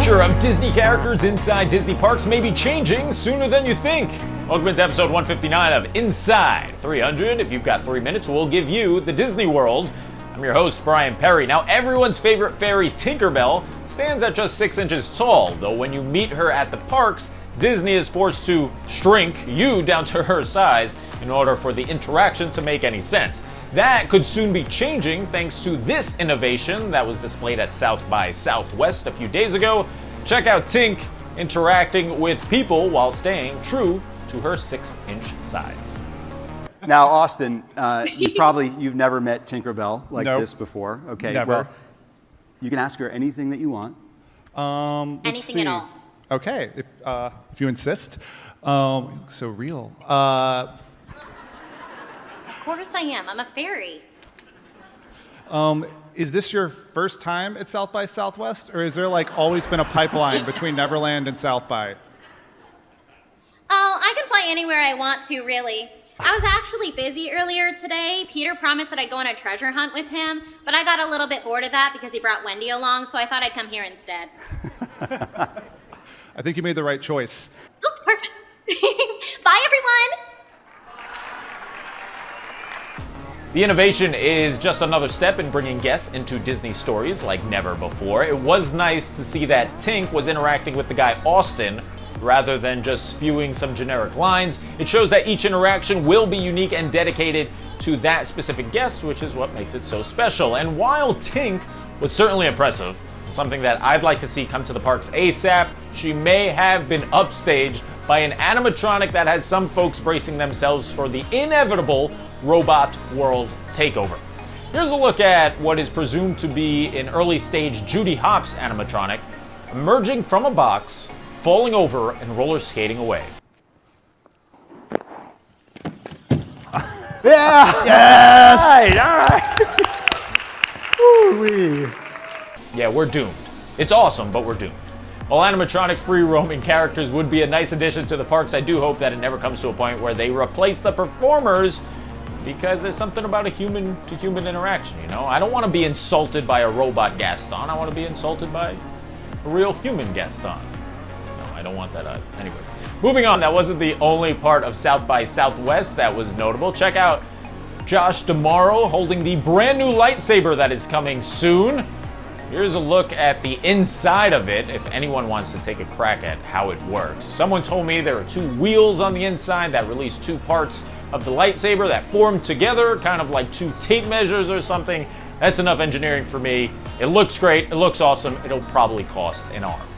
future of Disney characters inside Disney parks may be changing sooner than you think. Welcome to episode 159 of Inside 300. If you've got 3 minutes, we'll give you the Disney World. I'm your host, Brian Perry. Now, everyone's favorite fairy, Tinkerbell, stands at just 6 inches tall, though when you meet her at the parks, Disney is forced to shrink you down to her size in order for the interaction to make any sense. That could soon be changing thanks to this innovation that was displayed at South by Southwest a few days ago. Check out Tink interacting with people while staying true to her 6-inch size. Now, Austin, you've never met Tinkerbell like this before. Okay, never. Well, you can ask her anything that you want. Anything at all. Okay, if you insist. You look so real. Of course I am. I'm a fairy. Is this your first time at South by Southwest, or is there always been a pipeline between Neverland and South by? Oh, I can fly anywhere I want to, really. I was actually busy earlier today. Peter promised that I'd go on a treasure hunt with him, but I got a little bit bored of that because he brought Wendy along, so I thought I'd come here instead. I think you made the right choice. Oh, perfect. Bye, everyone. The innovation is just another step in bringing guests into Disney stories like never before. It was nice to see that Tink was interacting with the guy Austin rather than just spewing some generic lines. It shows that each interaction will be unique and dedicated to that specific guest, which is what makes it so special. And while Tink was certainly impressive, something that I'd like to see come to the parks ASAP, she may have been upstaged by an animatronic that has some folks bracing themselves for the inevitable robot world takeover. Here's a look at what is presumed to be an early stage Judy Hopps animatronic emerging from a box, falling over and roller skating away. Yeah! Yes! All right! Woo-wee. Yeah, we're doomed. It's awesome, but we're doomed. While animatronic free-roaming characters would be a nice addition to the parks, I do hope that it never comes to a point where they replace the performers, because there's something about a human-to-human interaction, you know? I don't want to be insulted by a robot Gaston. I want to be insulted by a real human Gaston. No, I don't want that either. Anyway, moving on. That wasn't the only part of South by Southwest that was notable. Check out Josh DeMauro holding the brand new lightsaber that is coming soon. Here's a look at the inside of it, if anyone wants to take a crack at how it works. Someone told me there are 2 wheels on the inside that release 2 parts of the lightsaber that form together, kind of like 2 tape measures or something. That's enough engineering for me. It looks great, it looks awesome, it'll probably cost an arm.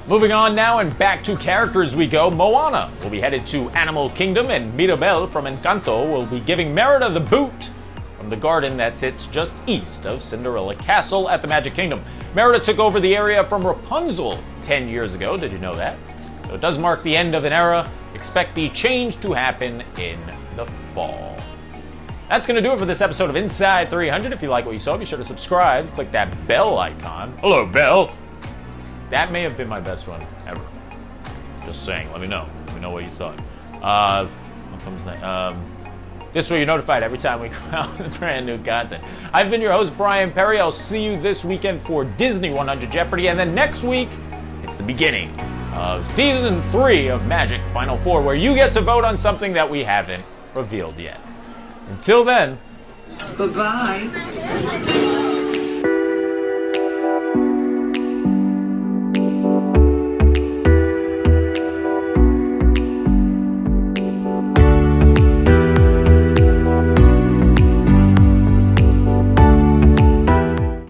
Moving on now and back to characters we go. Moana will be headed to Animal Kingdom, and Mirabel from Encanto will be giving Merida the boot from the garden that sits just east of Cinderella Castle at the Magic Kingdom. Merida took over the area from Rapunzel 10 years ago. Did you know that? So it does mark the end of an era. Expect the change to happen in the fall. That's going to do it for this episode of Inside 300. If you like what you saw, be sure to subscribe. Click that bell icon. Hello, bell. That may have been my best one ever. Just saying. Let me know. Let me know what you thought. What comes next? This way you're notified every time we come out with brand new content. I've been your host, Brian Perry. I'll see you this weekend for Disney 100 Jeopardy. And then next week, it's the beginning of Season 3 of Magic Final Four, where you get to vote on something that we haven't revealed yet. Until then, bye-bye.